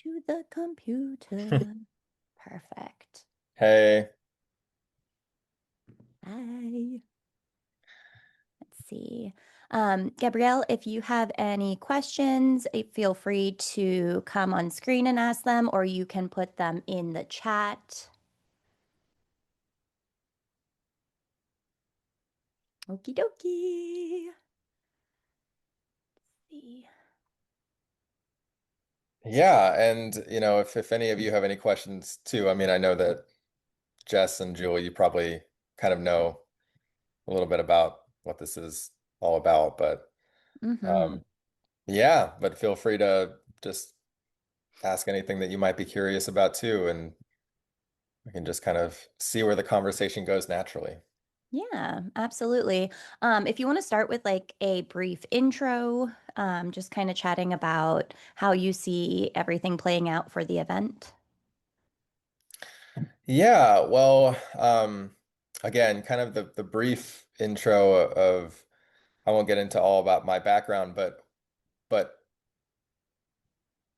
To the computer. Perfect. Hey, Hi. Let's see. Gabrielle, if you have any questions, feel free to come on screen and ask them, or you can put them in the chat. Okie dokie. See. yeah, and if any of you have any questions too, I mean, I know that Jess and Julie, you probably kind of know a little bit about what this is all about, but Mm-hmm. um, yeah, but feel free to just ask anything that you might be curious about too, and we can just kind of see where the conversation goes naturally. Yeah, absolutely. If you want to start with like a brief intro, just kind of chatting about how you see everything playing out for the event. Yeah, well, again, kind of the brief intro of I won't get into all about my background, but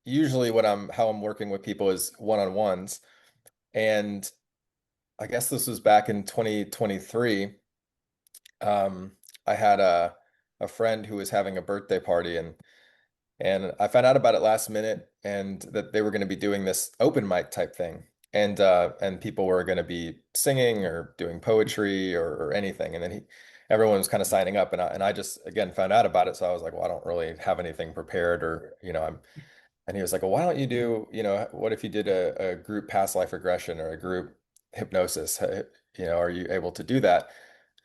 usually how I'm working with people is one-on-ones. And I guess this was back in 2023. Um, I had a friend who was having a birthday party and I found out about it last minute and that they were going to be doing this open mic type thing. And people were going to be singing or doing poetry or anything. And then everyone was kind of signing up and I just again found out about it. So I was like, well, I don't really have anything prepared or, and he was like, well, why don't you do, what if you did a group past life regression or a group hypnosis? Are you able to do that?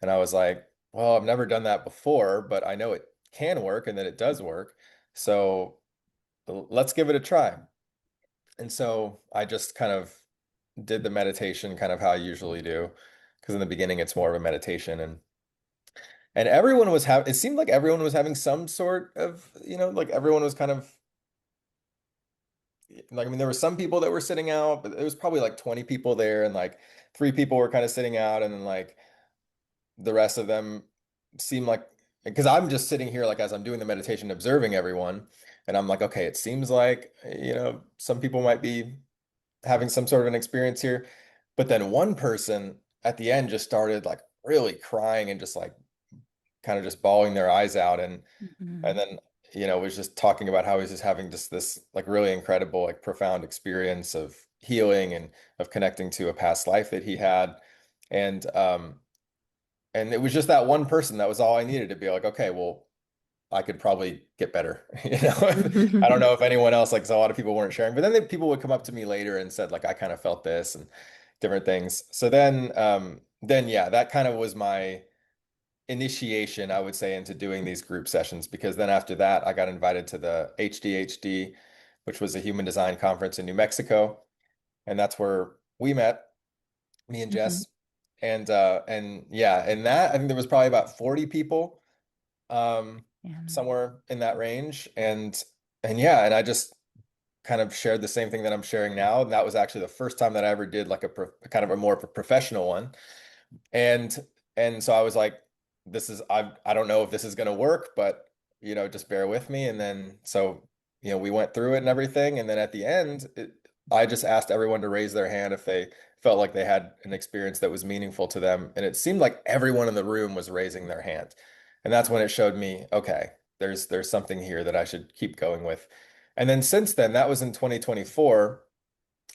And I was like, well, I've never done that before, but I know it can work and that it does work. So let's give it a try. And so I just kind of did the meditation kind of how I usually do, because in the beginning it's more of a meditation and everyone was having, it seemed like everyone was having some sort of, like everyone was kind of like, I mean, there were some people that were sitting out, but it was probably like 20 people there, and like three people were kind of sitting out, and then like the rest of them seemed like, because I'm just sitting here, like, as I'm doing the meditation, observing everyone, and I'm like, okay, it seems like, some people might be having some sort of an experience here. But then one person at the end just started like really crying and just like kind of just bawling their eyes out. And Mhm. then, was just talking about how he's just having just this like really incredible, like profound experience of healing and of connecting to a past life that he had. And and it was just that one person that was all I needed to be like, okay, well, I could probably get better. I don't know if anyone else, like, so a lot of people weren't sharing, but then people would come up to me later and said, like, I kind of felt this and different things. So then yeah, that kind of was my initiation, I would say, into doing these group sessions because then after that, I got invited to the HDHD, which was a human design conference in New Mexico, and that's where we met, me and Mhm. Jess. And yeah, and that I think there was probably about 40 people, um, Yeah. somewhere in that range, and yeah, and I just kind of shared the same thing that I'm sharing now, and that was actually the first time that I ever did like kind of a more of a professional one. And and so I was like, I don't know if this is gonna work, but just bear with me. And then so we went through it and everything, and then at the end, I just asked everyone to raise their hand if they felt like they had an experience that was meaningful to them, and it seemed like everyone in the room was raising their hand, and that's when it showed me, okay, there's something here that I should keep going with. And then since then, that was in 2024.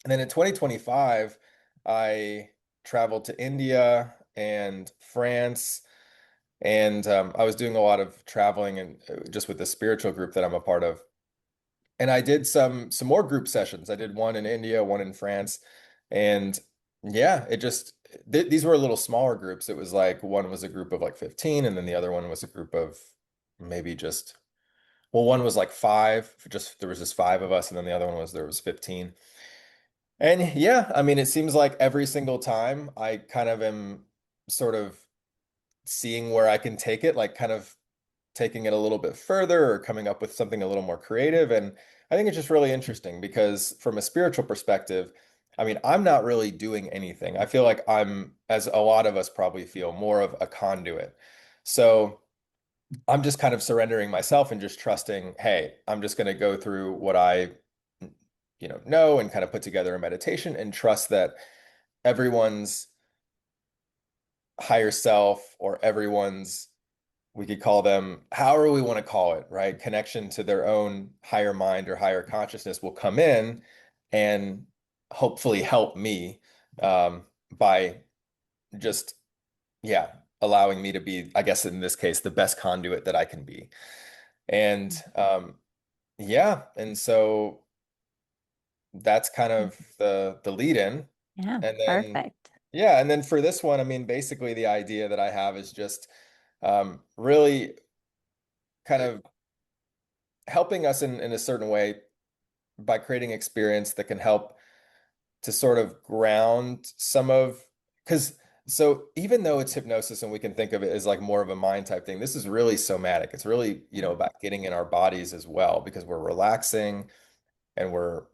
And then in 2025, I traveled to India and France, and I was doing a lot of traveling and just with the spiritual group that I'm a part of. And I did some more group sessions. I did one in India, one in France, and yeah, it just these were little smaller groups. It was like one was a group of like 15, and then the other one was a group of maybe just well, one was like five, just there was just five of us, and then the other one was there was 15. And yeah, I mean, it seems like every single time I kind of am sort of seeing where I can take it, like kind of taking it a little bit further or coming up with something a little more creative. And I think it's just really interesting because from a spiritual perspective, I mean, I'm not really doing anything. I feel like I'm, as a lot of us probably feel, more of a conduit. So I'm just kind of surrendering myself and just trusting, hey, I'm just going to go through what I know and kind of put together a meditation and trust that everyone's higher self or everyone's, we could call them however we want to call it, right? Connection to their own higher mind or higher consciousness will come in and hopefully help me by just, yeah, allowing me to be, I guess in this case, the best conduit that I can be. And yeah, and so that's kind of the lead in. Yeah, And then perfect. yeah, and then for this one, I mean, basically the idea that I have is just really kind of helping us in a certain way by creating experience that can help to sort of ground some of, because so even though it's hypnosis and we can think of it as like more of a mind type thing, this is really somatic. It's really, Yeah. about getting in our bodies as well because we're relaxing and we're,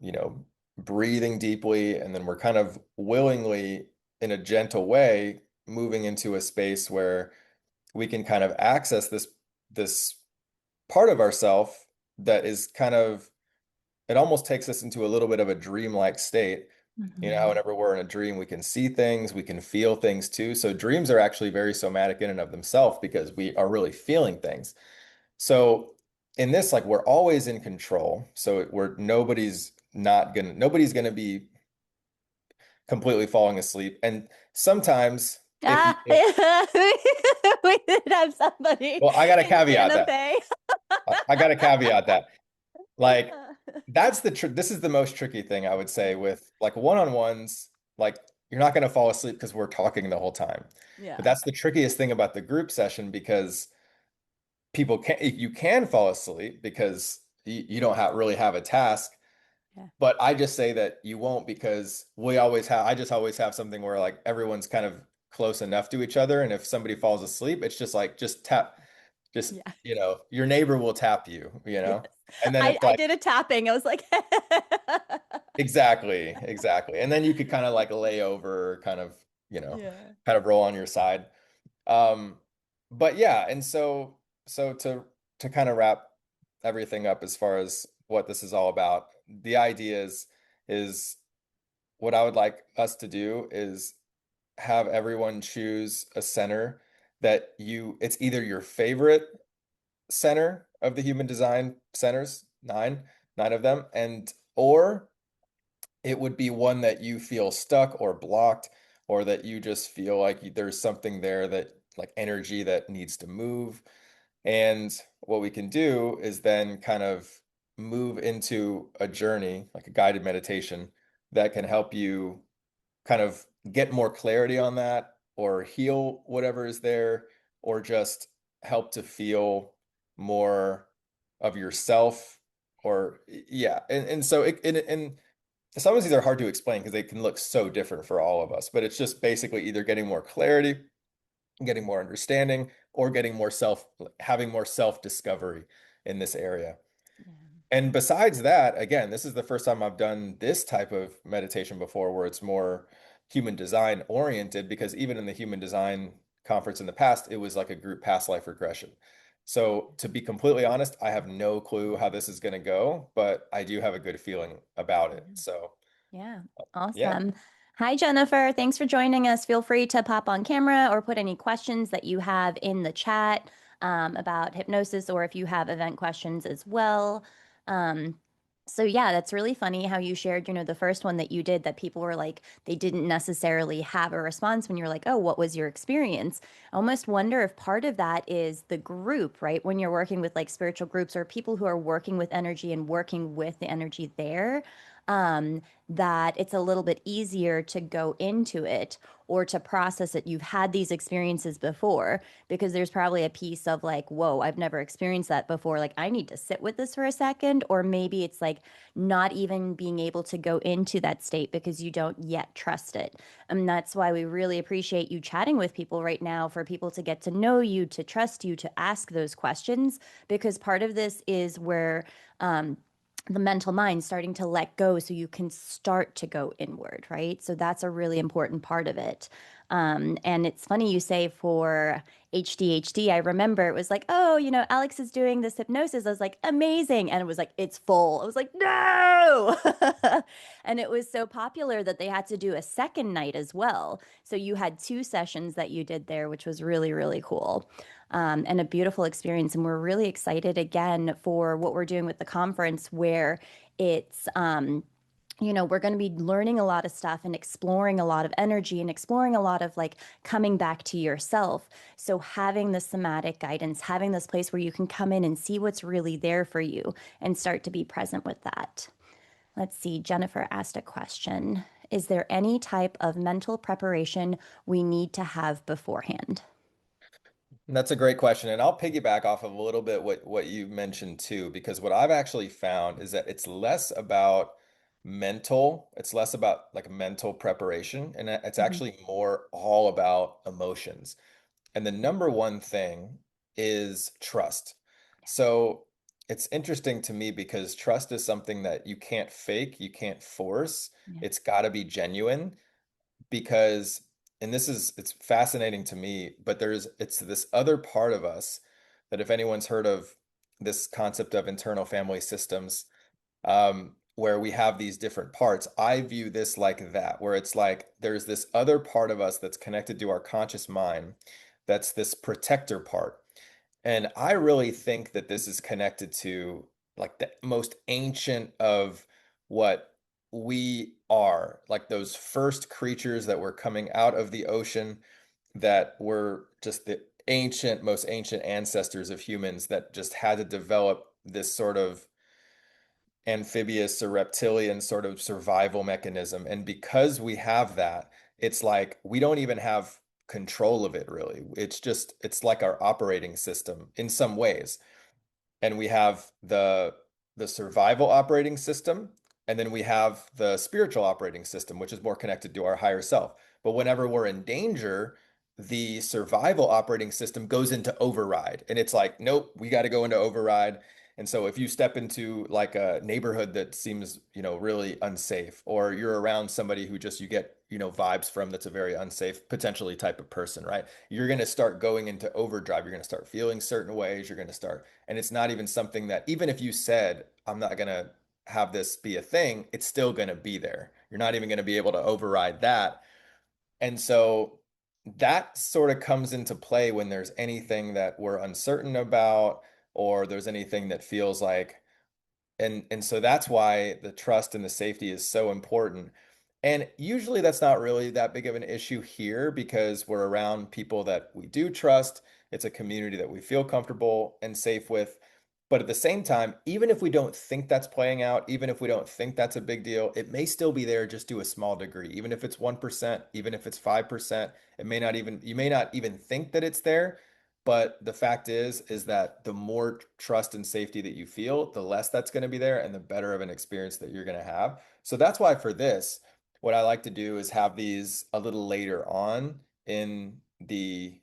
breathing deeply and then we're kind of willingly in a gentle way moving into a space where we can kind of access this part of ourself that is kind of, it almost takes us into a little bit of a dreamlike state. Mhm. Whenever we're in a dream, we can see things, we can feel things too. So dreams are actually very somatic in and of themselves because we are really feeling things. So in this, like we're always in control. So we're nobody's gonna be completely falling asleep. And sometimes Ah, we did have somebody well, I gotta in caveat Santa that. Fe. I gotta caveat that. Like this is the most tricky thing I would say with like one-on-ones, like you're not going to fall asleep because we're talking the whole time. But Yeah, that's the trickiest thing about the group session because you can fall asleep because you don't really have a task. yeah, But I just say that you won't because I just always have something where like everyone's kind of close enough to each other. And if somebody falls asleep, it's just like, just tap, just, yeah. your neighbor will tap you, Yes. and then I it's I like, did a tapping. I was like, exactly, exactly. And then you could kind of like lay over, yeah. kind of roll on your side. Um, but yeah, and so to kind of wrap everything up as far as what this is all about, the idea is what I would like us to do is have everyone choose a center that it's either your favorite center of the human design centers, nine of them, and or it would be one that you feel stuck or blocked, or that you just feel like there's something there that like energy that needs to move. And what we can do is then kind of move into a journey, like a guided meditation that can help you kind of get more clarity on that or heal whatever is there or just help to feel more of yourself or yeah. And so and some of these are hard to explain because they can look so different for all of us, but it's just basically either getting more clarity, getting more understanding, or having more self-discovery in this area. Yeah. And besides that, again, this is the first time I've done this type of meditation before where it's more human design oriented, because even in the human design conference in the past, it was like a group past life regression. So to be completely honest, I have no clue how this is going to go, but I do have a good feeling about it. So Yeah, yeah. awesome. Hi, Jennifer. Thanks for joining us. Feel free to pop on camera or put any questions that you have in the chat about hypnosis, or if you have event questions as well. Um, so yeah, that's really funny how you shared, the first one that you did that people were like, they didn't necessarily have a response when you're like, oh, what was your experience? I almost wonder if part of that is the group, right? When you're working with like spiritual groups or people who are working with energy and working with the energy there, that it's a little bit easier to go into it or to process it. You've had these experiences before because there's probably a piece of like, whoa, I've never experienced that before. Like, I need to sit with this for a second. Or maybe it's like not even being able to go into that state because you don't yet trust it. And that's why we really appreciate you chatting with people right now, for people to get to know you, to trust you, to ask those questions, because part of this is where, the mental mind starting to let go so you can start to go inward, right? So that's a really important part of it. And it's funny you say for HDHD, I remember it was like, oh, Alex is doing this hypnosis. I was like, amazing. And it was like, it's full. I was like, no. And it was so popular that they had to do a second night as well. So you had two sessions that you did there, which was really, really cool. And a beautiful experience. And we're really excited again for what we're doing with the conference, where it's we're going to be learning a lot of stuff and exploring a lot of energy and exploring a lot of like coming back to yourself. So, having the somatic guidance, having this place where you can come in and see what's really there for you and start to be present with that. Let's see. Jennifer asked a question. Is there any type of mental preparation we need to have beforehand? That's a great question. And I'll piggyback off of a little bit what you mentioned too, because what I've actually found is that it's less about it's less about like mental preparation, and it's Mhm. actually more all about emotions. And the number one thing is trust. So it's interesting to me because trust is something that you can't fake, you can't force. Yeah. It's got to be genuine because, and it's fascinating to me, but it's this other part of us that if anyone's heard of this concept of internal family systems, where we have these different parts, I view this like that, where it's like there's this other part of us that's connected to our conscious mind, that's this protector part. And I really think that this is connected to like the most ancient of what we are, like those first creatures that were coming out of the ocean that were just the most ancient ancestors of humans that just had to develop this sort of amphibious or reptilian sort of survival mechanism. And because we have that, it's like we don't even have control of it really. It's like our operating system in some ways, and we have the survival operating system, and then we have the spiritual operating system, which is more connected to our higher self. But whenever we're in danger, the survival operating system goes into override, and it's like, nope, we got to go into override. And so if you step into like a neighborhood that seems, really unsafe, or you're around somebody who just you get, vibes from that's a very unsafe, potentially type of person, right? You're going to start going into overdrive. You're going to start feeling certain ways. You're going to start, and it's not even something that, even if you said, I'm not going to have this be a thing, it's still going to be there. You're not even going to be able to override that. And so that sort of comes into play when there's anything that we're uncertain about, or there's anything that feels like, and so that's why the trust and the safety is so important. And usually that's not really that big of an issue here because we're around people that we do trust. It's a community that we feel comfortable and safe with. But at the same time, even if we don't think that's playing out, even if we don't think that's a big deal, it may still be there just to a small degree. Even if it's 1%, even if it's 5%, you may not even think that it's there. But the fact is that the more trust and safety that you feel, the less that's going to be there and the better of an experience that you're going to have. So that's why for this, what I like to do is have these a little later on in the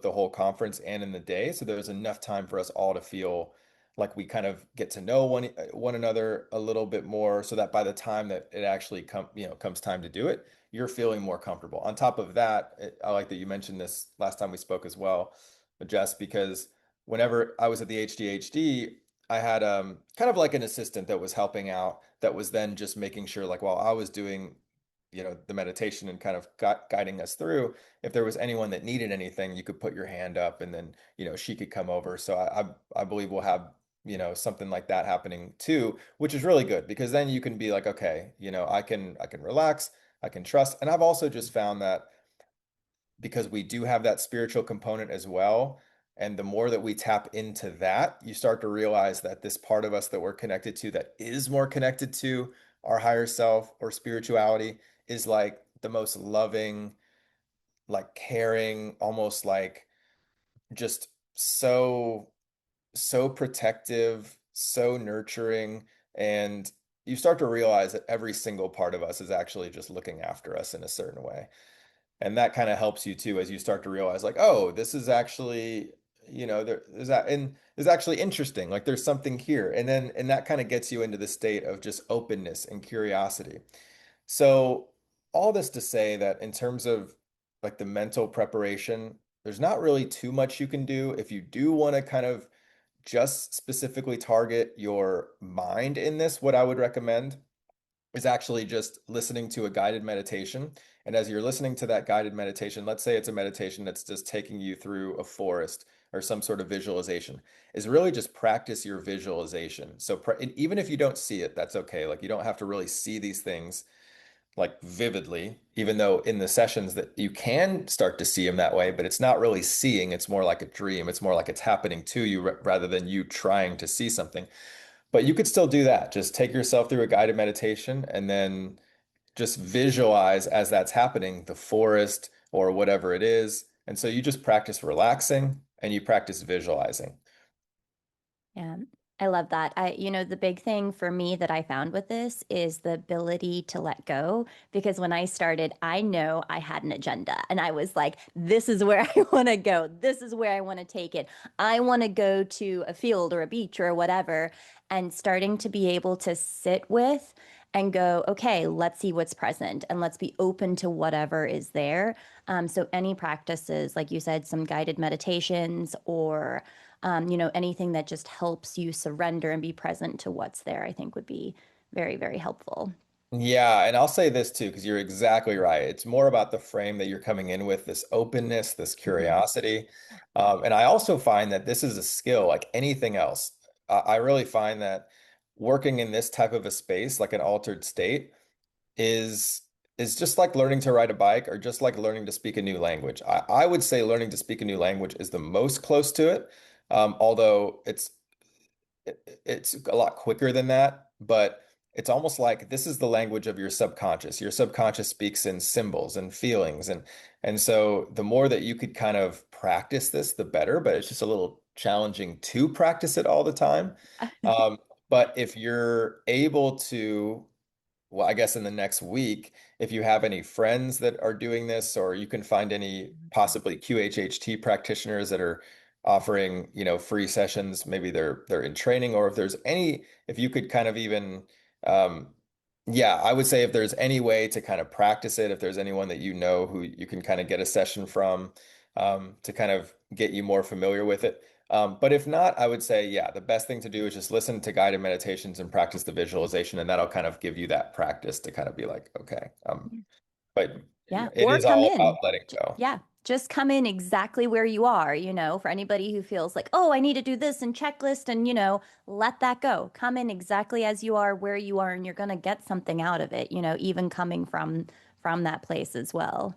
whole conference and in the day. So there's enough time for us all to feel like we kind of get to know one another a little bit more so that by the time that it actually comes time to do it, you're feeling more comfortable. On top of that, I like that you mentioned this last time we spoke as well, Jess, because whenever I was at the HDHD, I had kind of like an assistant that was helping out, that was then just making sure, like while I was doing, the meditation and kind of guiding us through, if there was anyone that needed anything, you could put your hand up, and then she could come over. So I believe we'll have something like that happening too, which is really good because then you can be like, okay, I can relax, I can trust. And I've also just found that because we do have that spiritual component as well. And the more that we tap into that, you start to realize that this part of us that we're connected to, that is more connected to our higher self or spirituality, is like the most loving, like caring, almost like just so protective, so nurturing. And you start to realize that every single part of us is actually just looking after us in a certain way. And that kind of helps you too as you start to realize like, oh, this is actually, there's that, and is actually interesting. Like there's something here. And that kind of gets you into the state of just openness and curiosity. So all this to say that in terms of like the mental preparation, there's not really too much you can do. If you do want to kind of just specifically target your mind in this, what I would recommend is actually just listening to a guided meditation. And as you're listening to that guided meditation, let's say it's a meditation that's just taking you through a forest or some sort of visualization, is really just practice your visualization. So and even if you don't see it, that's okay. Like you don't have to really see these things like vividly, even though in the sessions that you can start to see them that way, but it's not really seeing, it's more like a dream. It's more like it's happening to you rather than you trying to see something. But you could still do that. Just take yourself through a guided meditation and then just visualize as that's happening, the forest or whatever it is. And so you just practice relaxing and you practice visualizing. Yeah, I love that. The big thing for me that I found with this is the ability to let go. Because when I started, I know I had an agenda and I was like, this is where I want to go. This is where I want to take it. I want to go to a field or a beach or whatever. And starting to be able to sit with and go, okay, let's see what's present and let's be open to whatever is there. So, any practices, like you said, some guided meditations or anything that just helps you surrender and be present to what's there, I think would be very, very helpful. Yeah, and I'll say this too, because you're exactly right. It's more about the frame that you're coming in with, this openness, this Mhm. curiosity. And I also find that this is a skill like anything else. I really find that working in this type of a space, like an altered state, is is just like learning to ride a bike or just like learning to speak a new language. I would say learning to speak a new language is the most close to it, although it's a lot quicker than that, but it's almost like this is the language of your subconscious. Your subconscious speaks in symbols and feelings, and so the more that you could kind of practice this, the better, but it's just a little challenging to practice it all the time. Um, but if you're able to, well, I guess in the next week, if you have any friends that are doing this, or you can find any possibly QHHT practitioners that are offering, free sessions, maybe they're in training, or if there's any, if you could kind of even, um, yeah, I would say if there's any way to kind of practice it, if there's anyone that you know who you can kind of get a session from, to kind of get you more familiar with it. But if not, I would say, yeah, the best thing to do is just listen to guided meditations and practice the visualization, and that'll kind of give you that practice to kind of be like, okay, but Yeah, it or is come all about in. letting go. Yeah, just come in exactly where you are, for anybody who feels like, oh, I need to do this and checklist and, let that go. Come in exactly as you are, where you are, and you're going to get something out of it, even coming from that place as well.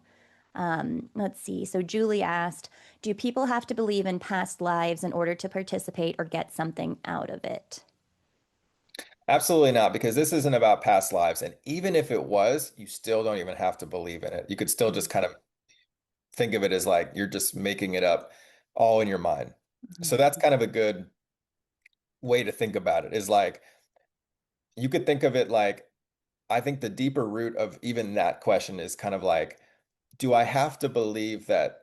Let's see. So Julie asked, do people have to believe in past lives in order to participate or get something out of it? Absolutely not, because this isn't about past lives. And even if it was, you still don't even have to believe in it. You could still just kind of think of it as like you're just making it up all in your mind. So Mhm. that's kind of a good way to think about it, is like you could think of it like, I think the deeper root of even that question is kind of like, do I have to believe that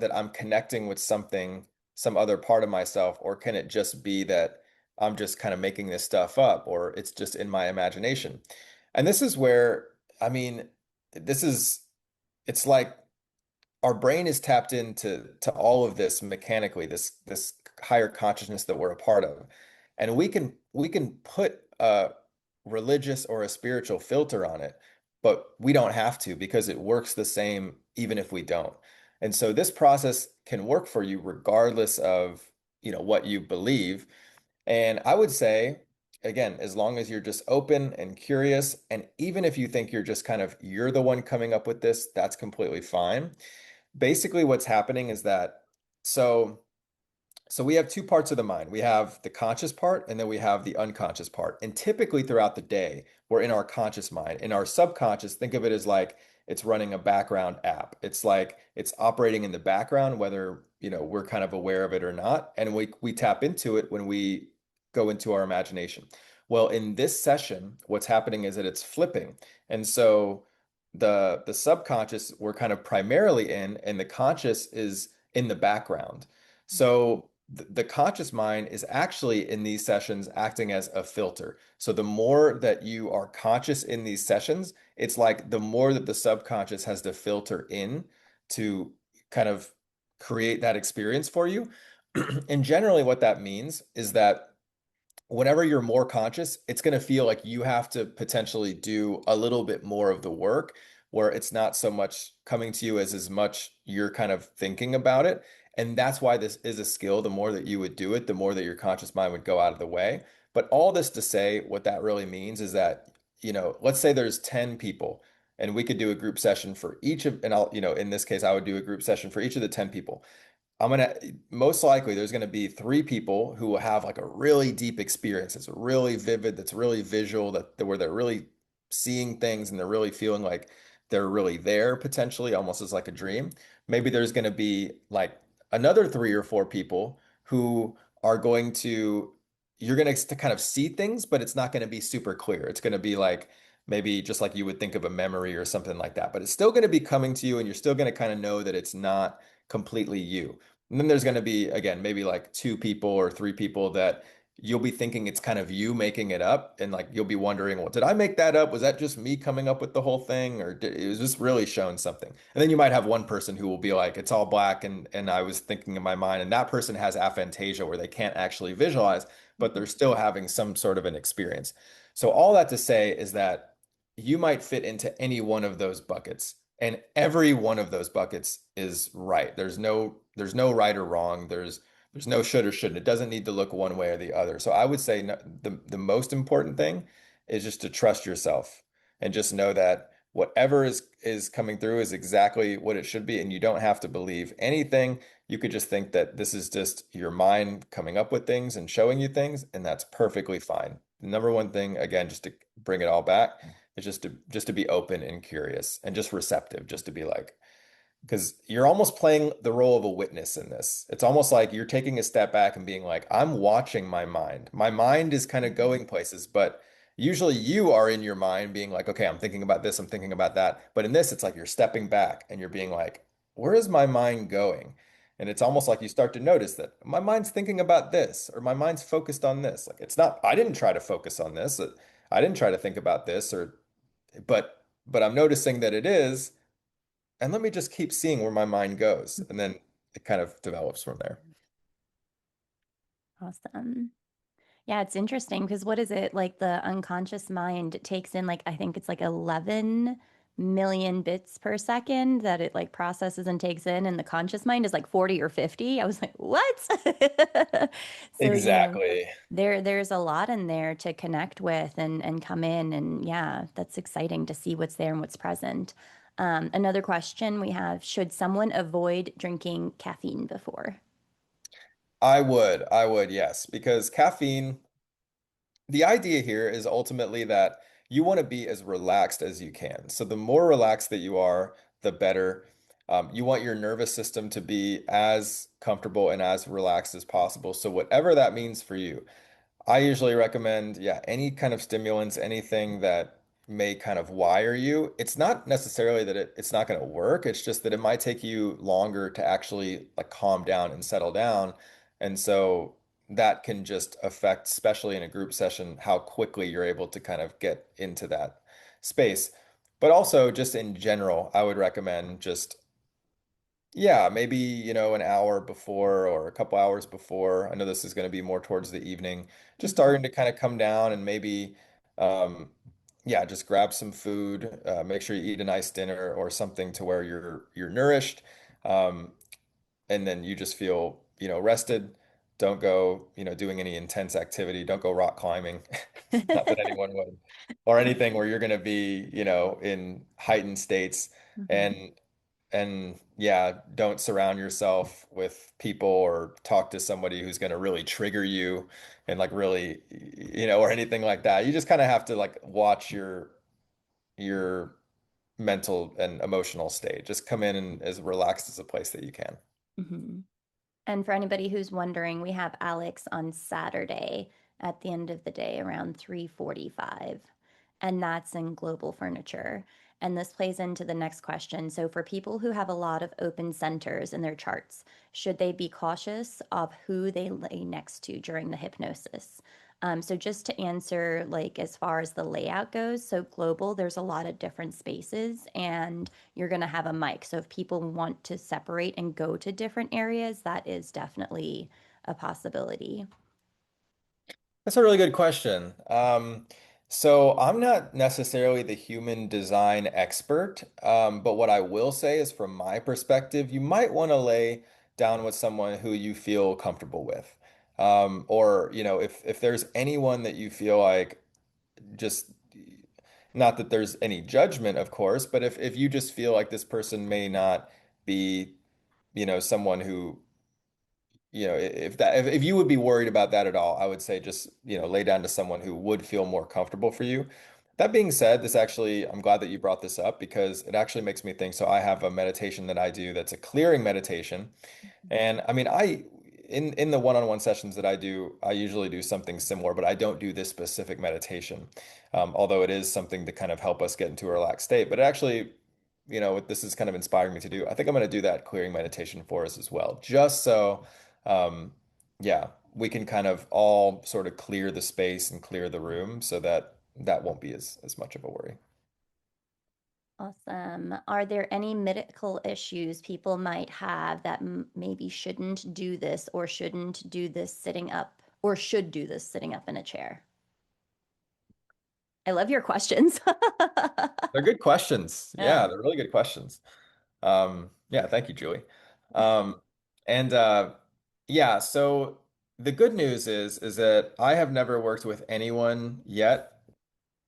that I'm connecting with something, some other part of myself, or can it just be that I'm just kind of making this stuff up, or it's just in my imagination? And this is where, I mean, this is, it's like our brain is tapped into all of this mechanically, this higher consciousness that we're a part of. And we can put a religious or a spiritual filter on it, but we don't have to because it works the same even if we don't. And so this process can work for you regardless of, what you believe. And I would say, again, as long as you're just open and curious, and even if you think you're the one coming up with this, that's completely fine. Basically, what's happening is that, so so we have two parts of the mind. We have the conscious part and then we have the unconscious part. And typically throughout the day, we're in our conscious mind. In our subconscious, think of it as like it's running a background app. It's like it's operating in the background, whether, we're kind of aware of it or not. And we tap into it when we go into our imagination. Well, in this session, what's happening is that it's flipping. And so the subconscious we're kind of primarily in, and the conscious is in the background. So the conscious mind is actually in these sessions acting as a filter. So the more that you are conscious in these sessions, it's like the more that the subconscious has to filter in to kind of create that experience for you. And generally, what that means is that whenever you're more conscious, it's going to feel like you have to potentially do a little bit more of the work where it's not so much coming to you as much you're kind of thinking about it. And that's why this is a skill. The more that you would do it, the more that your conscious mind would go out of the way. But all this to say, what that really means is that, let's say there's 10 people and we could do a group session for each of, and I'll, in this case, I would do a group session for each of the 10 people. I'm gonna most likely there's gonna be three people who will have like a really deep experience. It's really vivid, that's really visual, where they're really seeing things and they're really feeling like they're really there potentially, almost as like a dream. Maybe there's gonna be like another three or four people who are going to you're gonna to kind of see things, but it's not gonna be super clear. It's gonna be like maybe just like you would think of a memory or something like that. But it's still gonna be coming to you, and you're still gonna kind of know that it's not completely you. And then there's going to be, again, maybe like two people or three people that you'll be thinking it's kind of you making it up. And like you'll be wondering, well, did I make that up? Was that just me coming up with the whole thing? Or it was just really showing something? And then you might have one person who will be like, it's all black and I was thinking in my mind. And that person has aphantasia where they can't actually visualize, but they're still having some sort of an experience. So all that to say is that you might fit into any one of those buckets. And every one of those buckets is right. There's no right or wrong. There's no should or shouldn't. It doesn't need to look one way or the other. So I would say no, the most important thing is just to trust yourself and just know that whatever is coming through is exactly what it should be, and you don't have to believe anything. You could just think that this is just your mind coming up with things and showing you things, and that's perfectly fine. The number one thing, again, just to bring it all back, is just to be open and curious and just receptive, just to be like, because you're almost playing the role of a witness in this. It's almost like you're taking a step back and being like, I'm watching my mind. My mind is kind of going places, but usually you are in your mind being like, okay, I'm thinking about this, I'm thinking about that. But in this, it's like you're stepping back and you're being like, where is my mind going? And it's almost like you start to notice that my mind's thinking about this or my mind's focused on this. Like it's not, I didn't try to focus on this. I didn't try to think about this but I'm noticing that it is. And let me just keep seeing where my mind goes. And then it kind of develops from there. Awesome. Yeah, it's interesting because what is it like the unconscious mind takes in like I think it's like 11 million bits per second that it like processes and takes in, and the conscious mind is like 40 or 50. I was like, what? So, Exactly. there's a lot in there to connect with and come in, and yeah, that's exciting to see what's there and what's present. Another question we have, should someone avoid drinking caffeine before? I would, yes, because caffeine, the idea here is ultimately that you want to be as relaxed as you can. So the more relaxed that you are, the better. You want your nervous system to be as comfortable and as relaxed as possible. So whatever that means for you. I usually recommend, yeah, any kind of stimulants, anything that may kind of wire you. It's not necessarily that it's not going to work. It's just that it might take you longer to actually like calm down and settle down. And so that can just affect, especially in a group session, how quickly you're able to kind of get into that space. But also just in general, I would recommend just yeah, maybe, an hour before or a couple hours before. I know this is going to be more towards the evening. Just Mhm. starting to kind of come down and maybe, um, yeah, just grab some food. Make sure you eat a nice dinner or something to where you're nourished. Um, and then you just feel, rested. Don't go, doing any intense activity. Don't go rock climbing. Not that anyone would, or anything where you're going to be, in heightened states. Mhm. And yeah, don't surround yourself with people or talk to somebody who's going to really trigger you and like really, or anything like that. You just kind of have to like watch your mental and emotional state. Just come in and as relaxed as a place that you can. Mhm. And for anybody who's wondering, we have Alex on Saturday at the end of the day around 3:45, and that's in Global Furniture. And this plays into the next question. So for people who have a lot of open centers in their charts, should they be cautious of who they lay next to during the hypnosis? So just to answer, like as far as the layout goes, so global, there's a lot of different spaces, and you're going to have a mic. So if people want to separate and go to different areas, that is definitely a possibility. That's a really good question. So I'm not necessarily the human design expert, but what I will say is from my perspective, you might want to lay down with someone who you feel comfortable with. Or, if there's anyone that you feel like just not that there's any judgment, of course, but if you just feel like this person may not be, someone who if you would be worried about that at all, I would say just, lay down to someone who would feel more comfortable for you. That being said, I'm glad that you brought this up because it actually makes me think. So I have a meditation that I do that's a clearing meditation. And I mean, in the one-on-one sessions that I do, I usually do something similar, but I don't do this specific meditation. Although it is something to kind of help us get into a relaxed state. But it actually, what this is kind of inspiring me to do, I think I'm going to do that clearing meditation for us as well, just so, um, yeah, we can kind of all sort of clear the space and clear the room so that that won't be as much of a worry. Awesome. Are there any medical issues people might have that maybe shouldn't do this or shouldn't do this sitting up or should do this sitting up in a chair? I love your questions. They're good questions. Yeah. Yeah, they're really good questions. Yeah, thank you, Julie. Um, and yeah, so the good news is that I have never worked with anyone yet,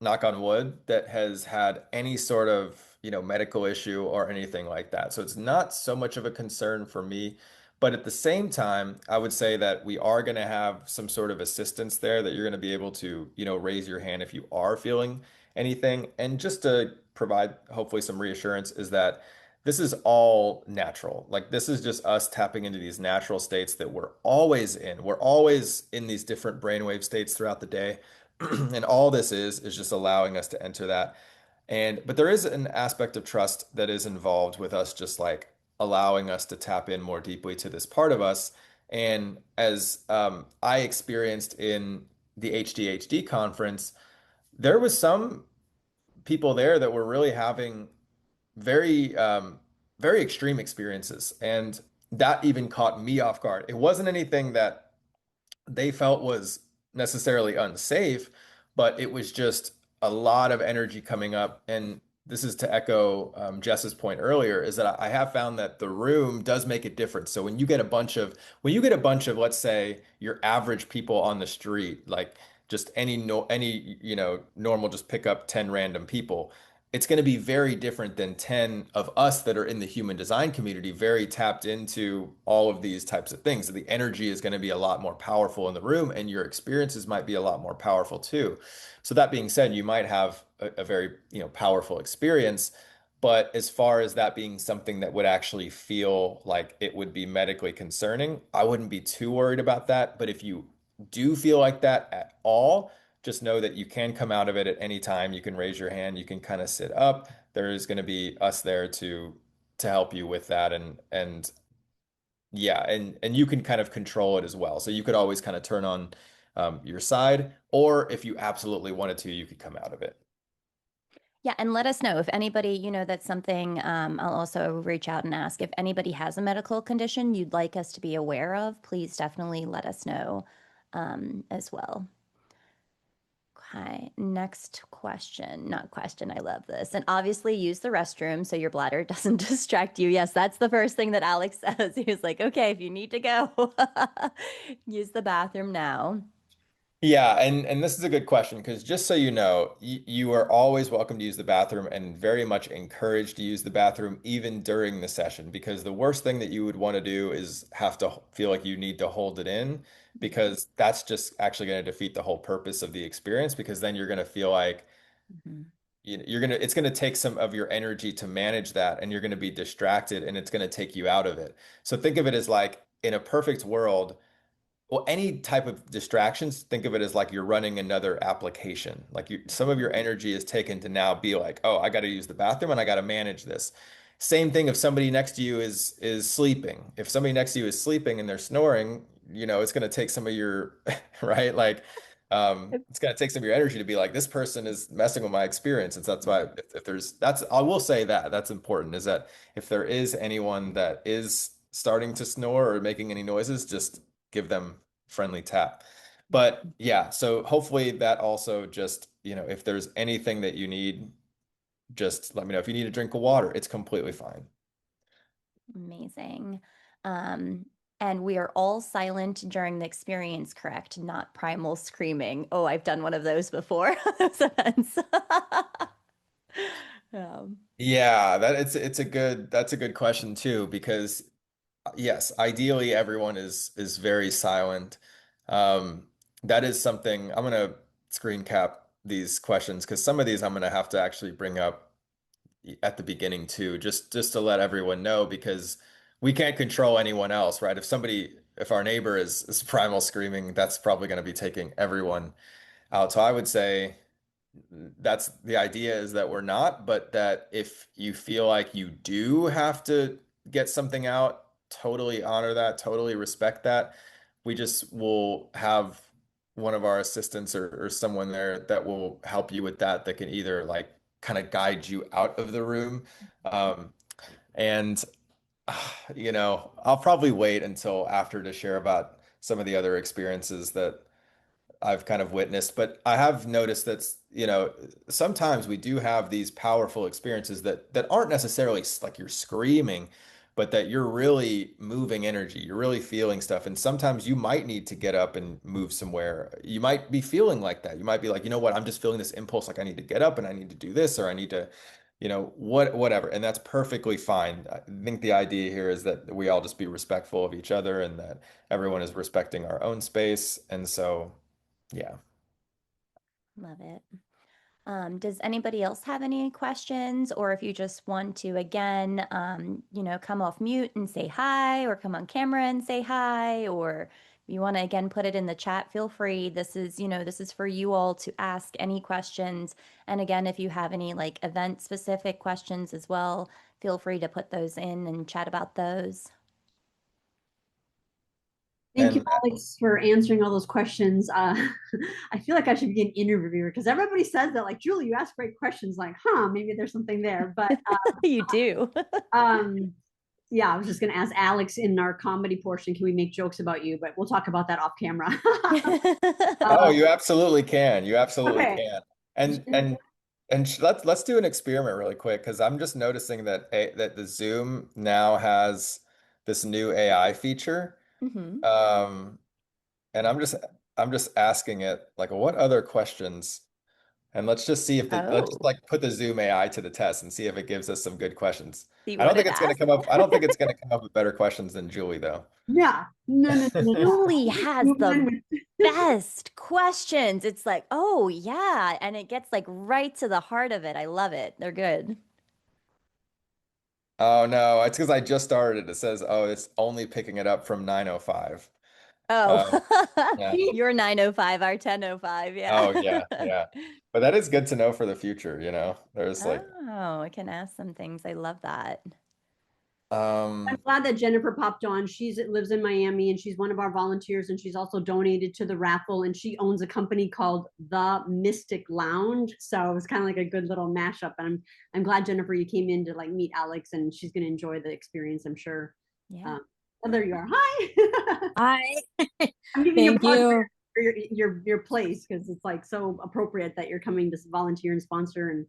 knock on wood, that has had any sort of, medical issue or anything like that. So it's not so much of a concern for me. But at the same time, I would say that we are going to have some sort of assistance there that you're going to be able to, raise your hand if you are feeling anything. And just to provide hopefully some reassurance is that this is all natural. Like this is just us tapping into these natural states that we're always in. We're always in these different brainwave states throughout the day. And all this is just allowing us to enter that. But there is an aspect of trust that is involved with us just like allowing us to tap in more deeply to this part of us. And as I experienced in the HDHD conference, there was some people there that were really having very very extreme experiences, and that even caught me off guard. It wasn't anything that they felt was necessarily unsafe, but it was just a lot of energy coming up. And this is to echo Jess's point earlier, is that I have found that the room does make a difference. So when you get a bunch of, let's say, your average people on the street, like just any no any normal, just pick up 10 random people, it's going to be very different than 10 of us that are in the human design community, very tapped into all of these types of things. So the energy is going to be a lot more powerful in the room, and your experiences might be a lot more powerful too. So that being said, you might have a very, powerful experience. But as far as that being something that would actually feel like it would be medically concerning, I wouldn't be too worried about that. But if you do feel like that at all, just know that you can come out of it at any time. You can raise your hand, you can kind of sit up. There is going to be us there to help you with that, and yeah, and you can kind of control it as well. So you could always kind of turn on your side, or if you absolutely wanted to, you could come out of it. Yeah, and let us know if anybody, that's something I'll also reach out and ask if anybody has a medical condition you'd like us to be aware of, please definitely let us know as well. Okay, next question. Not question, I love this. And obviously use the restroom so your bladder doesn't distract you. Yes, that's the first thing that Alex says. He was like, okay, if you need to go, use the bathroom now. Yeah, and this is a good question because just so you know, you are always welcome to use the bathroom and very much encouraged to use the bathroom even during the session, because the worst thing that you would want to do is have to feel like you need to hold it in, because that's just actually going to defeat the whole purpose of the experience, because then you're going to feel like Mhm. it's going to take some of your energy to manage that, and you're going to be distracted, and it's going to take you out of it. So think of it as like in a perfect world, well, any type of distractions, think of it as like you're running another application. Like some of your energy is taken to now be like, oh, I got to use the bathroom and I got to manage this. Same thing if somebody next to you is sleeping. If somebody next to you is sleeping and they're snoring, it's going to take some of your, right? Like It's going to take some of your energy to be like, this person is messing with my experience. And so that's why if there's that's I will say that that's important is that if there is anyone that is starting to snore or making any noises, just give them friendly tap. But yeah, so hopefully that also just, if there's anything that you need, just let me know. If you need a drink of water, it's completely fine. Amazing. Um, and we are all silent during the experience, correct? Not primal screaming. Oh, I've done one of those before. Those events. Um, Yeah, it's a that's a good question too, because yes, ideally everyone is very silent. Um, that is something I'm gonna screen cap these questions because some of these I'm gonna have to actually bring up at the beginning too, just to let everyone know because we can't control anyone else, right? If our neighbor is primal screaming, that's probably going to be taking everyone out. So I would say that's the idea is that we're not, but that if you feel like you do have to get something out, totally honor that, totally respect that. We just will have one of our assistants or someone there that will help you with that, that can either like kind of guide you out of the room. And I'll probably wait until after to share about some of the other experiences that I've kind of witnessed, but I have noticed that, sometimes we do have these powerful experiences that aren't necessarily like you're screaming, but that you're really moving energy. You're really feeling stuff. And sometimes you might need to get up and move somewhere. You might be feeling like that. You might be like, you know what, I'm just feeling this impulse, like I need to get up and I need to do this, or I need to, whatever. And that's perfectly fine. I think the idea here is that we all just be respectful of each other and that everyone is respecting our own space. And so, yeah. love it. Does anybody else have any questions? Or if you just want to, again, come off mute and say hi, or come on camera and say hi, or if you want to, again, put it in the chat, feel free. This is for you all to ask any questions. And again, if you have any like event specific questions as well, feel free to put those in and chat about those. Thank you, And Alex, for answering all those questions. I feel like I should be an interviewer because everybody says that, like, Julie, you ask great questions. Like, maybe there's something there. But You do. um, yeah, I was just going to ask Alex in our comedy portion, can we make jokes about you? But we'll talk about that off camera. oh, uh, you absolutely can. You absolutely okay. can. Let's do an experiment really quick because I'm just noticing that the Zoom now has this new AI feature. hmm Um, and I'm just asking it like what other questions and let's just see if let's just Oh, like put the Zoom AI to the test and see if it gives us some good questions. see what it asks. I don't think it's gonna come up with better questions than Julie though. Yeah. No, no, no, no, no. Julie has Move on the with- best questions. It's like, oh yeah, and it gets like right to the heart of it. I love it. They're good. Oh no, it's because I just started it. It says, oh, it's only picking it up from 9:05. Oh, Um, yeah. you're 9:05, our 10:05. Yeah. Oh yeah, yeah. But that is good to know for the future, you know. There's like, Oh, I can ask some things. I love that. I'm um, glad that Jennifer popped on. She's lives in Miami and she's one of our volunteers and she's also donated to the raffle and she owns a company called The Mystic Lounge. So it was kind of like a good little mashup. And I'm glad Jennifer you came in to like meet Alex and she's going to enjoy the experience. I'm sure. Yeah. Oh, there you are. Hi. Hi, I'm giving you a thank plug you. for your place because it's like so appropriate that you're coming to volunteer and sponsor and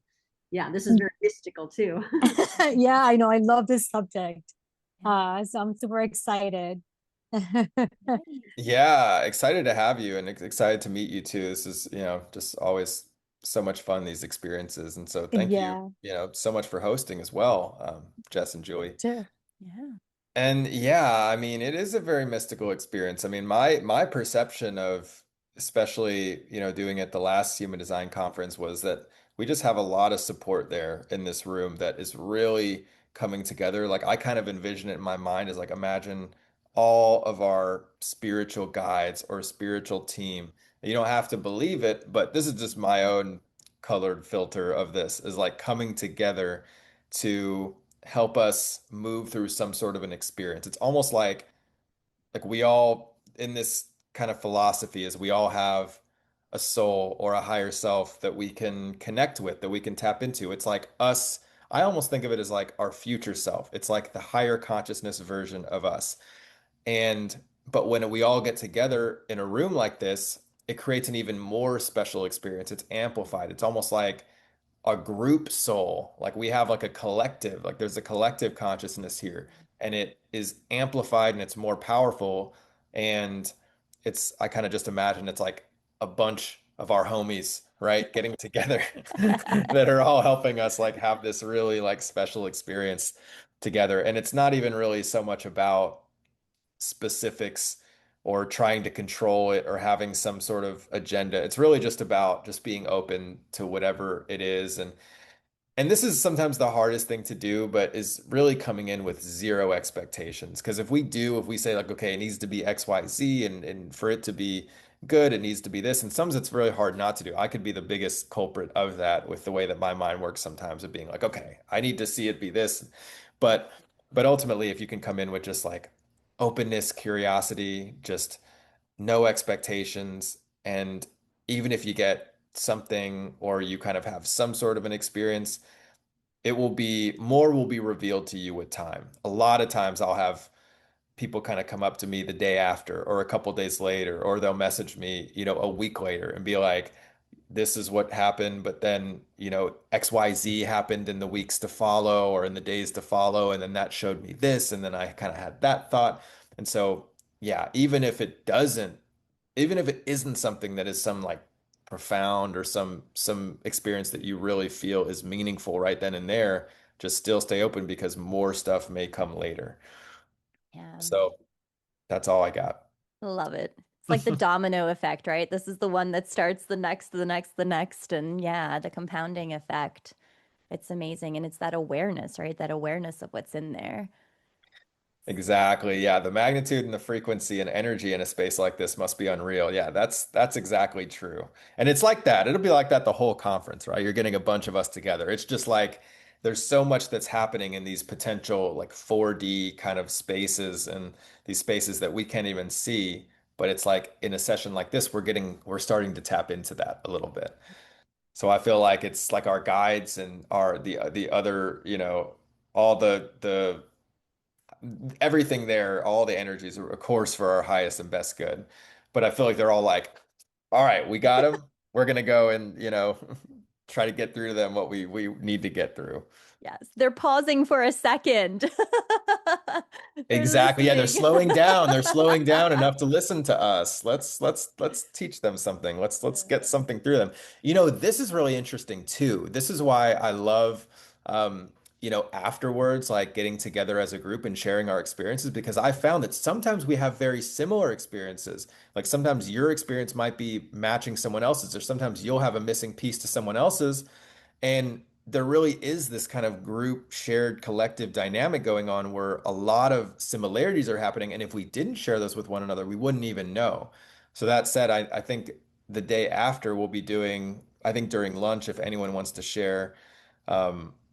yeah, this is very mystical too. Yeah, I know. I love this subject. Yeah. So I'm super excited. yeah, excited to have you and excited to meet you too. This is, just always so much fun, these experiences. And so thank you, Yeah, so much for hosting as well, Jess and Julie. too. Yeah. And yeah, I mean, it is a very mystical experience. I mean, my perception of especially, doing at the last Human Design Conference was that we just have a lot of support there in this room that is really coming together. Like I kind of envision it in my mind as like imagine all of our spiritual guides or spiritual team. You don't have to believe it, but this is just my own colored filter of this is like coming together to help us move through some sort of an experience. It's almost like we all in this kind of philosophy is we all have a soul or a higher self that we can connect with, that we can tap into. It's like us. I almost think of it as like our future self. It's like the higher consciousness version of us. And but when we all get together in a room like this, it creates an even more special experience. It's amplified. It's almost like a group soul. Like we have like a collective, like there's a collective consciousness here, and it is amplified and it's more powerful. And I kind of just imagine it's like a bunch of our homies, right, getting together that are all helping us like have this really like special experience together. And it's not even really so much about specifics or trying to control it or having some sort of agenda. It's really just about just being open to whatever it is. And this is sometimes the hardest thing to do, but is really coming in with zero expectations. Because if we say like, okay, it needs to be X, Y, Z, and for it to be good, it needs to be this. And sometimes it's really hard not to do. I could be the biggest culprit of that with the way that my mind works sometimes of being like, okay, I need to see it be this. But but ultimately, if you can come in with just like openness, curiosity, just no expectations, and even if you get something or you kind of have some sort of an experience, it will be more will be revealed to you with time. A lot of times I'll have people kind of come up to me the day after or a couple days later, or they'll message me, a week later and be like, this is what happened, but then, XYZ happened in the weeks to follow or in the days to follow. And then that showed me this. And then I kind of had that thought. And so, yeah, even if it isn't something that is some like profound or some experience that you really feel is meaningful right then and there, just still stay open because more stuff may come later. Yeah, So that's all I got. love it. It's like the domino effect, right? This is the one that starts the next, the next, the next. And yeah, the compounding effect. It's amazing. And it's that awareness, right? That awareness of what's in there. Exactly. Yeah, the magnitude and the frequency and energy in a space like this must be unreal. Yeah, that's exactly true. And it's like that. It'll be like that the whole conference, right? You're getting a bunch of us together. It's just like there's so much that's happening in these potential like 4D kind of spaces and these spaces that we can't even see. But it's like in a session like this, we're starting to tap into that a little bit. So I feel like it's like our guides and our the other, all the everything there, all the energies are, of course, for our highest and best good. But I feel like they're all like, all right, we got them. We're gonna go and, try to get through to them what we need to get through. Yes, they're pausing for a second. They're Exactly. Yeah, they're listening. slowing down. They're slowing down enough to listen to us. Let's teach them something. Let's get something through them. This is really interesting too. This is why I love afterwards, like getting together as a group and sharing our experiences, because I found that sometimes we have very similar experiences. Like sometimes your experience might be matching someone else's, or sometimes you'll have a missing piece to someone else's. And there really is this kind of group shared collective dynamic going on where a lot of similarities are happening. And if we didn't share those with one another, we wouldn't even know. So that said, I think the day after we'll be doing, I think during lunch, if anyone wants to share,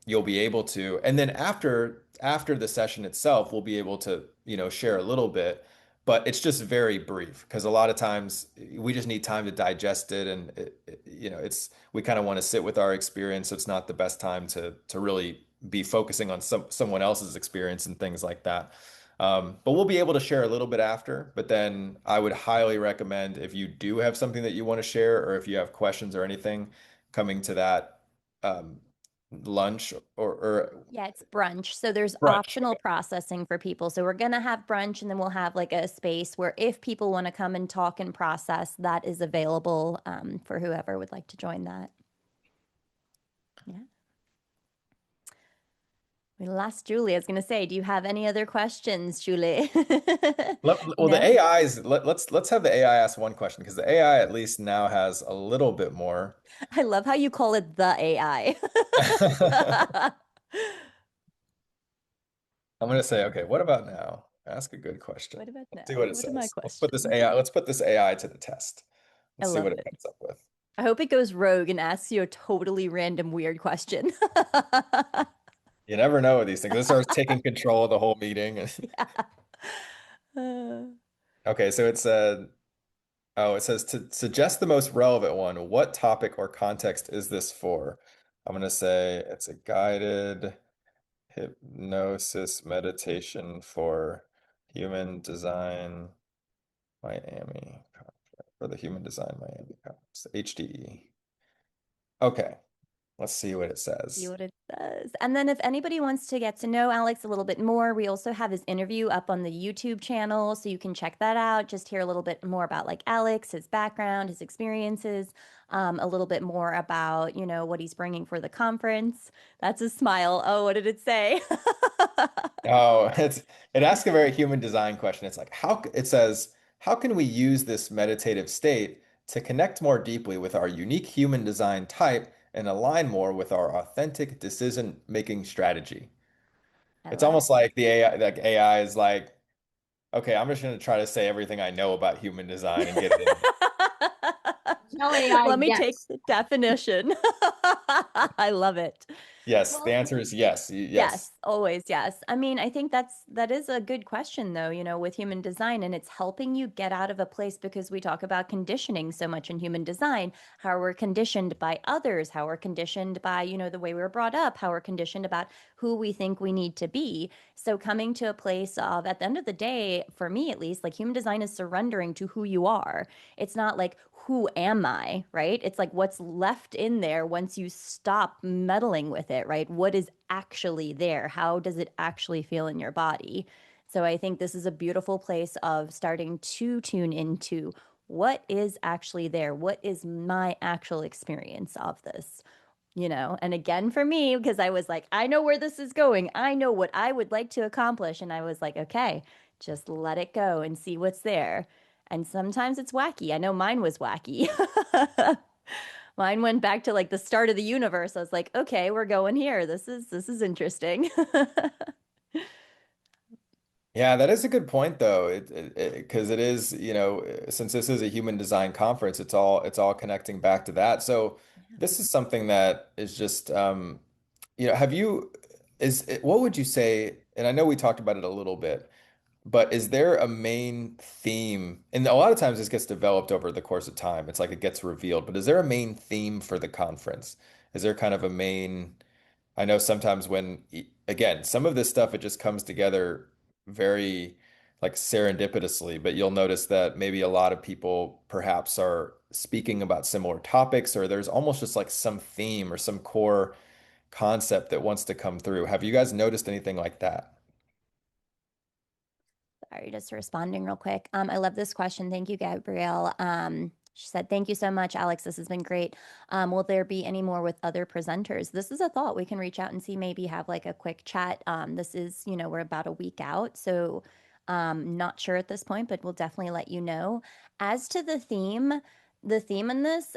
you'll be able to. And then after the session itself, we'll be able to, share a little bit, but it's just very brief because a lot of times we just need time to digest it, and it's we kind of want to sit with our experience, so it's not the best time to really be focusing on someone else's experience and things like that. But we'll be able to share a little bit after. But then I would highly recommend if you do have something that you want to share, or if you have questions or anything, coming to that um, lunch or Yeah, it's brunch. So there's brunch. optional processing for people. So we're going to have brunch and then we'll have like a space where if people want to come and talk and process, that is available for whoever would like to join that. Yeah. We lost Julie. I was going to say, do you have any other questions, Julie? Well, the No? AIs, let's have the AI ask one question because the AI at least now has a little bit more. I love how you call it the AI. I'm gonna say, okay, what about now? Ask a good question. What about Let's see now? what it What are my says. questions? Let's put this AI to the test. I Let's see love what it it. comes up with. I hope it goes rogue and asks you a totally random weird question. You never know with these things. It starts taking control of the whole meeting. Yeah. Uh, Okay, so it said, Oh, it says to suggest the most relevant one. What topic or context is this for? I'm going to say it's a guided hypnosis meditation for human design Miami for the Human Design Miami Conference, HDE. Okay, let's see what it See says. what it says. And then if anybody wants to get to know Alex a little bit more, we also have his interview up on the YouTube channel, so you can check that out. Just hear a little bit more about like Alex, his background, his experiences, a little bit more about, what he's bringing for the conference. That's a smile. Oh, what did it say? Oh, it asks a very human design question. It's like it says, how can we use this meditative state to connect more deeply with our unique human design type and align more with our authentic decision-making strategy? I It's love almost like the AI, like AI is like, okay, I'm just going to try to say everything I know about human design and get it in. Tell AI Let me take yes. the definition. I love it. Yes, the Well, answer is yes. yes, Yes. always yes. I mean, I think that is a good question though, with human design, and it's helping you get out of a place because we talk about conditioning so much in human design, how we're conditioned by others, how we're conditioned by, the way we were brought up, how we're conditioned about who we think we need to be. So coming to a place of, at the end of the day, for me at least, like human design is surrendering to who you are. It's not like, who am I, right? It's like what's left in there once you stop meddling with it, right? What is actually there? How does it actually feel in your body? So I think this is a beautiful place of starting to tune into what is actually there? What is my actual experience of this? And again, for me, because I was like, I know where this is going. I know what I would like to accomplish. And I was like, okay, just let it go and see what's there. And sometimes it's wacky. I know mine was wacky. Mine went back to like the start of the universe. I was like, okay, we're going here. This is interesting. Yeah, that is a good point though. Because it is, since this is a human design conference, it's all connecting back to that. So this is something that is just have you what would you say, and I know we talked about it a little bit, but is there a main theme? And a lot of times this gets developed over the course of time. It's like it gets revealed, but is there a main theme for the conference? Is there kind of a main I know sometimes again, some of this stuff, it just comes together very like serendipitously, but you'll notice that maybe a lot of people perhaps are speaking about similar topics, or there's almost just like some theme or some core concept that wants to come through. Have you guys noticed anything like that? Sorry, just responding real quick. I love this question. Thank you, Gabrielle. She said, "Thank you so much, Alex. This has been great. Will there be any more with other presenters?" This is a thought. We can reach out and see, maybe have like a quick chat. This is, we're about a week out, so not sure at this point, but we'll definitely let you know. As to the theme in this,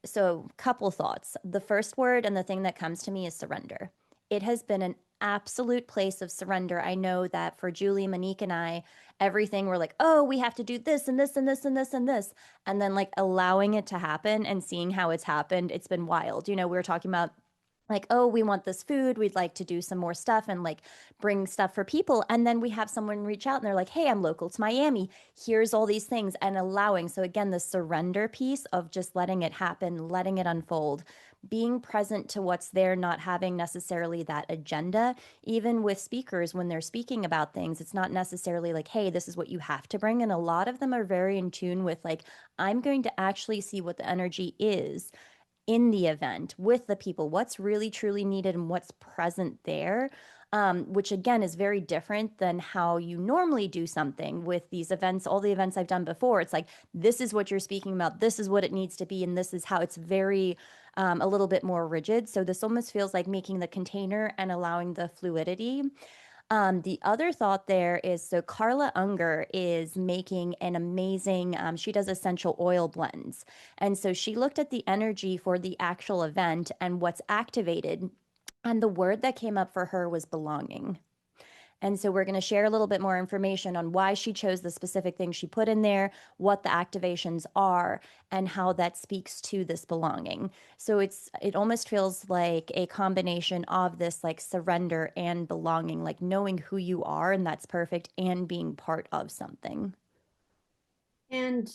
so couple thoughts. The first word and the thing that comes to me is surrender. It has been an absolute place of surrender. I know that for Julie, Monique, and I, everything we're like, oh, we have to do this and this and this and this and this. And then like allowing it to happen and seeing how it's happened, it's been wild. We were talking about like, oh, we want this food. We'd like to do some more stuff and like bring stuff for people. And then we have someone reach out and they're like, hey, I'm local to Miami. Here's all these things, and allowing. So, again, the surrender piece of just letting it happen, letting it unfold, being present to what's there, not having necessarily that agenda. Even with speakers, when they're speaking about things, it's not necessarily like, hey, this is what you have to bring. And a lot of them are very in tune with like, I'm going to actually see what the energy is in the event with the people, what's really truly needed and what's present there. Which again is very different than how you normally do something with these events. All the events I've done before, it's like, this is what you're speaking about, this is what it needs to be, and this is how. It's very a little bit more rigid. So this almost feels like making the container and allowing the fluidity. The other thought there is, so Carla Unger is making an amazing, she does essential oil blends. And so she looked at the energy for the actual event and what's activated. And the word that came up for her was belonging. And so we're going to share a little bit more information on why she chose the specific things she put in there, what the activations are, and how that speaks to this belonging. So it almost feels like a combination of this like surrender and belonging, like knowing who you are, and that's perfect, and being part of something. And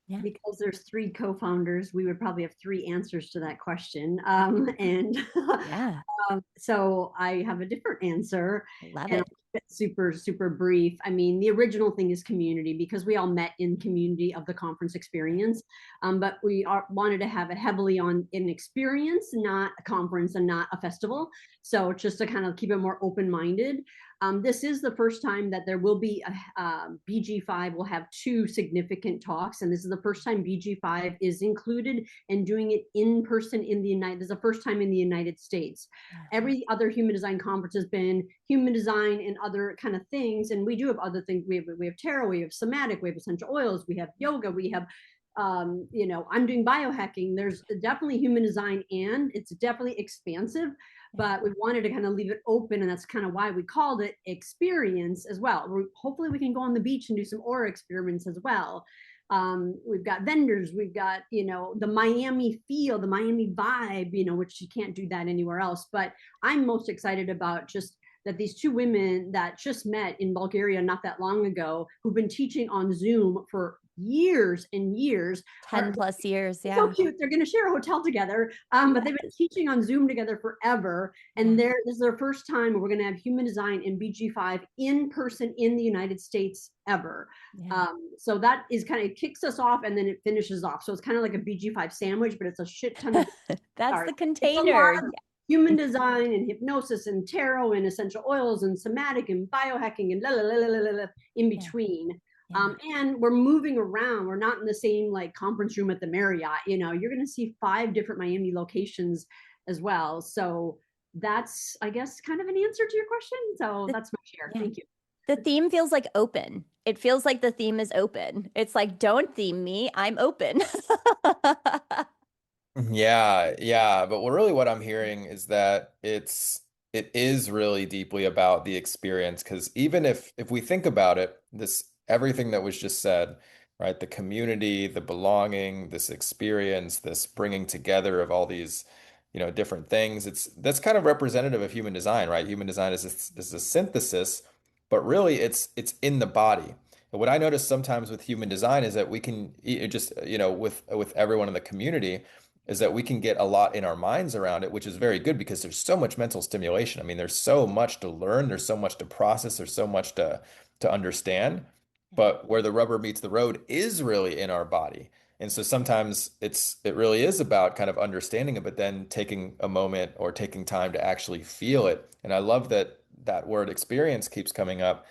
Yeah. because there's three co-founders, we would probably have three answers to that question. And Yeah. so I have a different answer, Love and it. I'll keep it super, super brief. I mean, the original thing is community because we all met in community of the conference experience. But wanted to have it heavily on an experience, not a conference and not a festival. So just to kind of keep it more open-minded. This is the first time that there will be BG5 will have two significant talks, and this is the first time BG5 is included and doing it in person in the United. This is the first time in the United States. Yeah. Every other human design conference has been human design and other kind of things, and we do have other things. We have tarot, we have somatic, we have essential oils, we have yoga, we have I'm doing biohacking. There's definitely human design, and it's definitely expansive, but we wanted to kind of leave it open, and that's kind of why we called it experience as well. Hopefully we can go on the beach and do some aura experiments as well. We've got vendors, we've got the Miami feel, the Miami vibe, which you can't do that anywhere else. But I'm most excited about just that these two women that just met in Bulgaria not that long ago, who've been teaching on Zoom for years and years. 10 plus years. So Yeah. cute. They're going to share a hotel together, but they've been teaching on Zoom together forever. And this is their first time we're going to have human design and BG5 in person in the United States ever. Yeah. So that is kind of kicks us off, and then it finishes off. So it's kind of like a BG5 sandwich, but it's a shit ton of That's the It's a lot container. of human design and hypnosis and tarot and essential oils and somatic and biohacking and in between. Yeah. And we're moving around. We're not in the same like conference room at the Marriott. You're going to see 5 different Miami locations as well. So that's, I guess, kind of an answer to your question. So that's my share. Yeah. Thank you. The theme feels like open. It feels like the theme is open. It's like, don't theme me, I'm open. Yeah, yeah, but what I'm hearing is that it is really deeply about the experience because even if we think about it, this everything that was just said, right? The community, the belonging, this experience, this bringing together of all these, different things. That's kind of representative of human design, right? Human design is a synthesis, but really it's in the body. And what I notice sometimes with human design is that we can just, with everyone in the community is that we can get a lot in our minds around it, which is very good because there's so much mental stimulation. I mean, there's so much to learn, there's so much to process, there's so much to understand. But where the rubber meets the road is really in our body. And so sometimes it really is about kind of understanding it, but then taking a moment or taking time to actually feel it. And I love that that word experience keeps coming up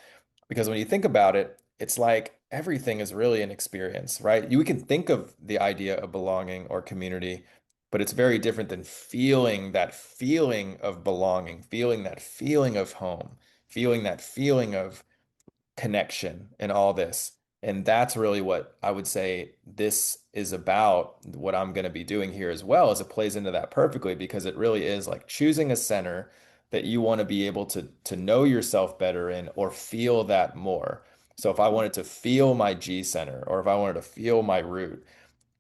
because when you think about it, it's like everything is really an experience, right? We can think of the idea of belonging or community, but it's very different than feeling that feeling of belonging, feeling that feeling of home, feeling that feeling of connection and all this. And that's really what I would say this is about. What I'm going to be doing here as well as it plays into that perfectly because it really is like choosing a center that you want to be able to know yourself better in or feel that more. So if I wanted to feel my G center or if I wanted to feel my root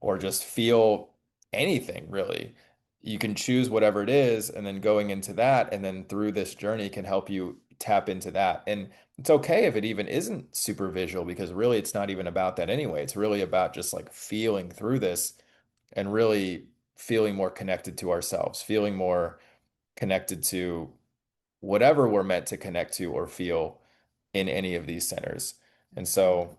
or just feel anything really, you can choose whatever it is and then going into that and then through this journey can help you tap into that. And it's okay if it even isn't super visual because really it's not even about that anyway. It's really about just like feeling through this and really feeling more connected to ourselves, feeling more connected to whatever we're meant to connect to or feel in any of these centers. And so,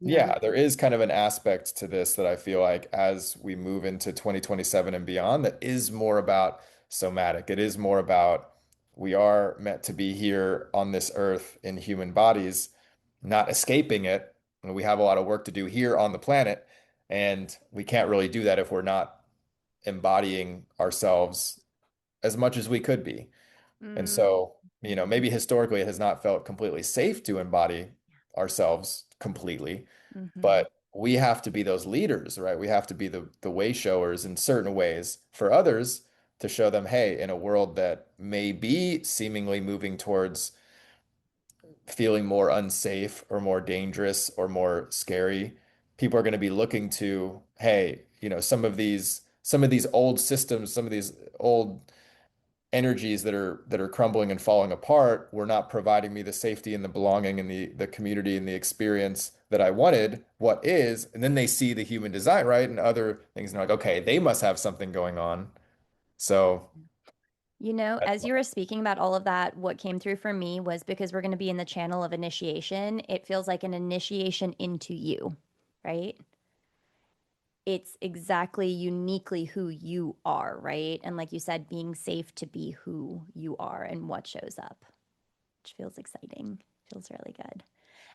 Yeah. yeah, there is kind of an aspect to this that I feel like as we move into 2027 and beyond, that is more about somatic. It is more about we are meant to be here on this earth in human bodies, not escaping it. And we have a lot of work to do here on the planet, and we can't really do that if we're not embodying ourselves as much as we could be. And Mm, so, maybe historically it has not felt completely safe to embody ourselves completely, mhm. but we have to be those leaders, right? We have to be the way showers in certain ways for others to show them, hey, in a world that may be seemingly moving towards feeling more unsafe or more dangerous or more scary, people are going to be looking to, hey, some of these old systems, some of these old energies that are crumbling and falling apart were not providing me the safety and the belonging and the community and the experience that I wanted. What is? And then they see the human design, right? And other things, and they're like, okay, they must have something going on. So You know, that's as you were speaking about all of that, what came through for me was because we're going to be in the channel of initiation, it feels like an initiation into you, right? It's exactly uniquely who you are, right? And like you said, being safe to be who you are and what shows up, which feels exciting, feels really good.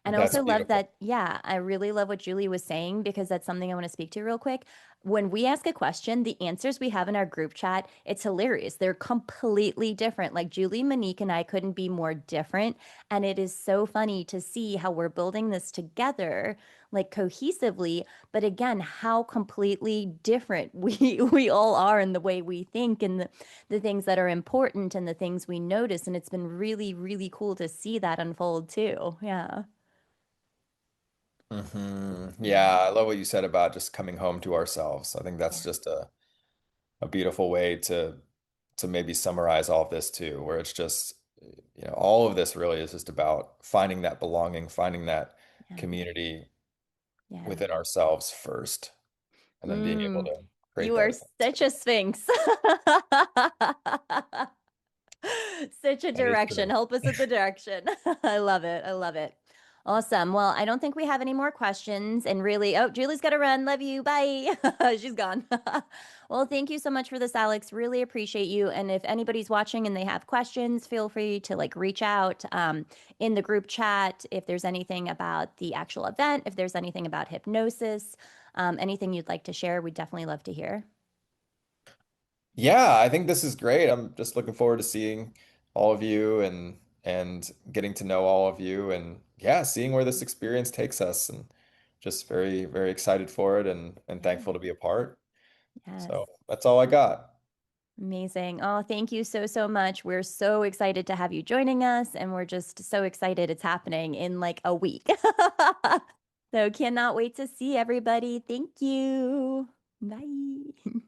And I that's also love beautiful. that, yeah, I really love what Julie was saying because that's something I want to speak to real quick. When we ask a question, the answers we have in our group chat, it's hilarious. They're completely different. Like Julie, Monique, and I couldn't be more different. And it is so funny to see how we're building this together, like cohesively, but again, how completely different we all are in the way we think and the things that are important and the things we notice. And it's been really, really cool to see that unfold too. Yeah. Yeah, I love what you said about just coming home to ourselves. I think that's Yeah. just a beautiful way to maybe summarize all of this too, where it's just, all of this really is just about finding that belonging, finding that Yeah. community Yeah. within ourselves first, and then being able Mm, to create you that are within such ourselves. a sphinx. Such a That is direction. true. Help us with the direction. I love it. I love it. Awesome. Well, I don't think we have any more questions. And really, oh, Julie's got to run. Love you. Bye. She's gone. Well, thank you so much for this, Alex. Really appreciate you. And if anybody's watching and they have questions, feel free to like reach out in the group chat if there's anything about the actual event, if there's anything about hypnosis, anything you'd like to share, we'd definitely love to hear. Yeah, I think this is great. I'm just looking forward to seeing all of you and getting to know all of you, and yeah, seeing where this experience takes us, and just very, very excited for it and Yeah. thankful to be a part. Yes. So that's all I got. Amazing. Oh, thank you so, so much. We're so excited to have you joining us, and we're just so excited it's happening in like a week. So cannot wait to see everybody. Thank you. Bye.